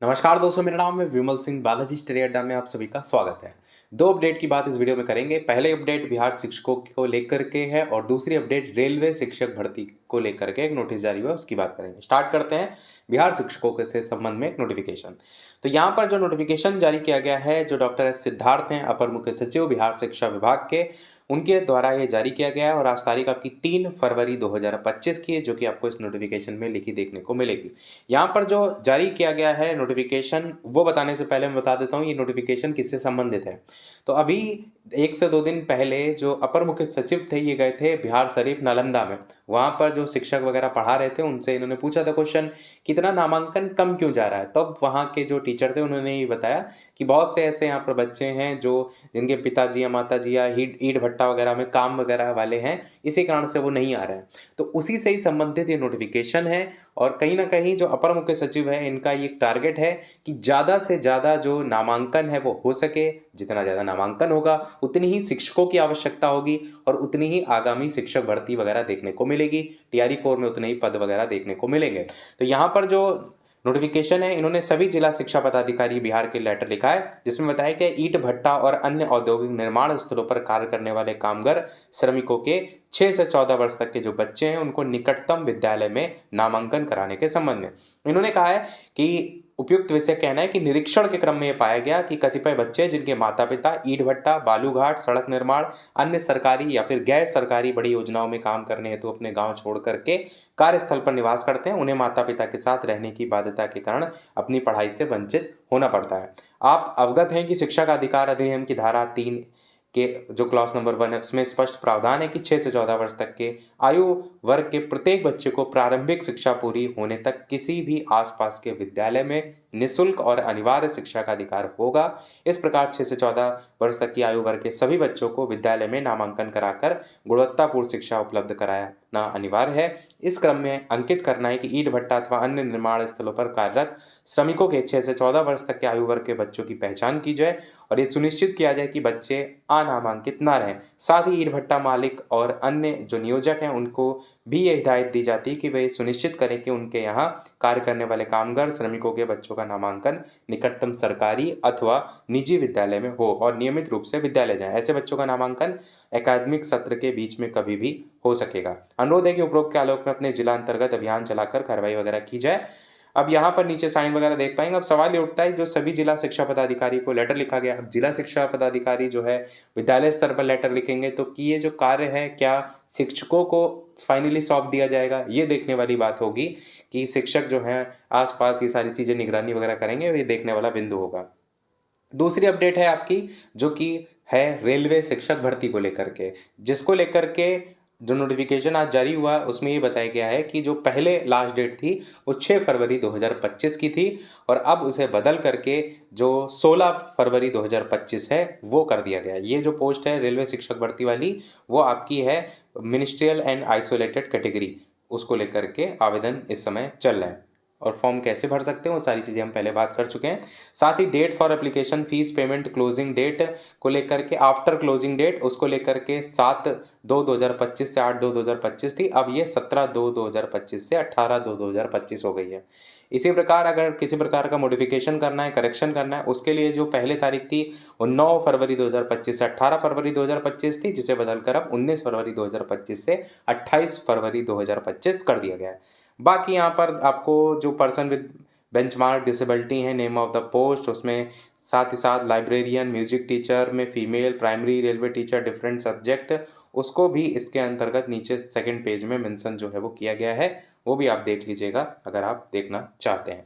नमस्कार दोस्तों, मेरा नाम है विमल सिंह। बालाजी स्टडी अड्डा में आप सभी का स्वागत है। दो अपडेट की बात इस वीडियो में करेंगे। पहले अपडेट बिहार शिक्षकों को लेकर के है और दूसरी अपडेट रेलवे शिक्षक भर्ती को लेकर के एक नोटिस जारी हुआ, उसकी बात करेंगे। स्टार्ट करते हैं बिहार शिक्षकों के से संबंध में एक नोटिफिकेशन। तो यहाँ पर जो नोटिफिकेशन जारी किया गया है, जो डॉक्टर एस सिद्धार्थ हैं, अपर मुख्य सचिव बिहार शिक्षा विभाग के, उनके द्वारा ये जारी किया गया है और आज तारीख आपकी 3 फरवरी 2025 की है, जो कि आपको इस नोटिफिकेशन में लिखी देखने को मिलेगी। यहाँ पर जो जारी किया गया है नोटिफिकेशन, वो बताने से पहले मैं बता देता हूँ ये नोटिफिकेशन किससे संबंधित है। तो अभी 1 से 2 दिन पहले जो अपर मुख्य सचिव थे, ये गए थे बिहार शरीफ नालंदा में। वहाँ पर जो शिक्षक वगैरह पढ़ा रहे थे, उनसे इन्होंने पूछा था क्वेश्चन, कितना नामांकन कम क्यों जा रहा है। तब वहाँ के जो टीचर थे, उन्होंने ये बताया कि बहुत से ऐसे यहाँ पर बच्चे हैं जो जिनके पिताजी या माताजी या ईंट भट्टा वगैरह में काम वगैरह वाले हैं, इसी कारण से वो नहीं आ रहे हैं। तो उसी से ही संबंधित ये नोटिफिकेशन है और कहीं ना कहीं जो अपर मुख्य सचिव है, इनका ये टारगेट है कि ज़्यादा से ज़्यादा जो नामांकन है वो हो सके। जितना ज़्यादा नामांकन होगा, उतनी ही शिक्षकों की आवश्यकता होगी और उतनी ही आगामी शिक्षक भर्ती वगैरह देखने को मिलेगी। टीआरई 4 में उतने ही पद वगैरह देखने को मिलेंगे। तो यहाँ पर जो नोटिफिकेशन है, इन्होंने सभी जिला शिक्षा पदाधिकारी बिहार के लेटर लिखा है, जिसमें बताया कि ईंट भट्टा और अन्य औद्योगिक निर्माण स्थलों पर कार्य करने वाले कामगार श्रमिकों के 6 से 14 वर्ष तक के जो बच्चे हैं, उनको निकटतम विद्यालय में नामांकन कराने के संबंध में इन्होंने कहा है कि उपयुक्त विषय कहना है कि निरीक्षण के क्रम में यह पाया गया कि कतिपय बच्चे जिनके माता पिता ईंट भट्टा, बालूघाट, सड़क निर्माण, अन्य सरकारी या फिर गैर सरकारी बड़ी योजनाओं में काम करने हेतु अपने गांव छोड़ करके कार्यस्थल पर निवास करते हैं, उन्हें माता पिता के साथ रहने की बाध्यता के कारण अपनी पढ़ाई से वंचित होना पड़ता है। आप अवगत हैं कि शिक्षा का अधिकार अधिनियम की धारा 3 के जो क्लॉज नंबर 1 है, उसमें स्पष्ट प्रावधान है कि 6 से 14 वर्ष तक के आयु वर्ग के प्रत्येक बच्चे को प्रारंभिक शिक्षा पूरी होने तक किसी भी आसपास के विद्यालय में निःशुल्क और अनिवार्य शिक्षा का अधिकार होगा। इस प्रकार 6 से 14 वर्ष तक की आयु वर्ग के सभी बच्चों को विद्यालय में नामांकन कराकर गुणवत्तापूर्ण शिक्षा उपलब्ध कराना अनिवार्य है। इस क्रम में अंकित करना है कि ईंट भट्टा अथवा अन्य निर्माण स्थलों पर कार्यरत श्रमिकों के 6 से 14 वर्ष तक के आयु वर्ग के बच्चों की पहचान की जाए और ये सुनिश्चित किया जाए कि बच्चे अनामांकित न रहें। साथ ही ईंट भट्टा मालिक और अन्य जो नियोजक हैं, उनको भी ये हिदायत दी जाती है कि वे सुनिश्चित करें कि उनके यहाँ कार्य करने वाले कामगार श्रमिकों के बच्चों का नामांकन निकटतम सरकारी अथवा निजी विद्यालय में हो और नियमित रूप से विद्यालय जाएं। ऐसे बच्चों का नामांकन एकेडमिक सत्र के बीच में कभी भी हो सकेगा। अनुरोध है कि उपरोक्त के आलोक में अपने जिला अंतर्गत अभियान चलाकर कार्रवाई वगैरह की जाए। अब यहाँ पर नीचे साइन वगैरह देख पाएंगे। अब सवाल ये उठता है, जो सभी जिला शिक्षा पदाधिकारी को लेटर लिखा गया, अब जिला शिक्षा पदाधिकारी जो है विद्यालय स्तर पर लेटर लिखेंगे, तो कि ये जो कार्य है क्या शिक्षकों को फाइनली सौंप दिया जाएगा, ये देखने वाली बात होगी कि शिक्षक जो हैं आसपास ये सारी चीज़ें निगरानी वगैरह करेंगे, ये देखने वाला बिंदु होगा। दूसरी अपडेट है आपकी, जो कि है रेलवे शिक्षक भर्ती को लेकर के, जिसको लेकर के जो नोटिफिकेशन आज जारी हुआ, उसमें ये बताया गया है कि जो पहले लास्ट डेट थी वो 6 फरवरी 2025 की थी और अब उसे बदल करके जो 16 फरवरी 2025 है वो कर दिया गया। ये जो पोस्ट है रेलवे शिक्षक भर्ती वाली, वो आपकी है मिनिस्ट्रियल एंड आइसोलेटेड कैटेगरी, उसको लेकर के आवेदन इस समय चल रहे हैं। और फॉर्म कैसे भर सकते हैं वो सारी चीज़ें हम पहले बात कर चुके हैं। साथ ही date for application, fees payment, closing date को लेकर के, आफ्टर क्लोजिंग डेट उसको लेकर के 7/2/2025 से 8/2/2025 थी। अब ये 17/2/2025 से 18/2/2025 हो गई है। इसी प्रकार अगर किसी प्रकार का मॉडिफिकेशन करना है, करेक्शन करना है, उसके लिए जो पहले तारीख थी वो 9 फरवरी 2025 से 18 फरवरी 2025 थी, जिसे बदलकर अब 19 फरवरी 2025 से 28 फरवरी 2025 कर दिया गया है। बाकी यहाँ पर आपको जो पर्सन विद बेंचमार्क डिसेबिलिटी है, नेम ऑफ द पोस्ट, उसमें साथ ही साथ लाइब्रेरियन, म्यूजिक टीचर में female, primary, railway teacher, different subject, उसको भी इसके अंतर्गत नीचे सेकंड पेज में मेंशन जो है वो किया गया है, वो भी आप देख लीजिएगा अगर आप देखना चाहते हैं।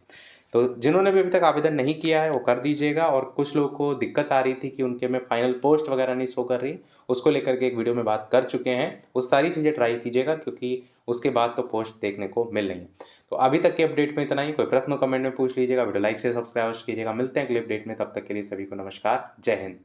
तो जिन्होंने भी अभी तक आवेदन नहीं किया है वो कर दीजिएगा। और कुछ लोगों को दिक्कत आ रही थी कि उनके में फाइनल पोस्ट वगैरह नहीं शो कर रही, उसको लेकर के एक वीडियो में बात कर चुके हैं। उस सारी चीज़ें ट्राई कीजिएगा, क्योंकि उसके बाद तो पोस्ट देखने को मिल रही है। तो अभी तक के अपडेट में इतना ही। कोई प्रश्न कमेंट में पूछ लीजिएगा, वीडियो लाइक से सब्सक्राइब कीजिएगा। मिलते हैं अगले अपडेट में, तब तक के लिए सभी को नमस्कार, जय हिंद।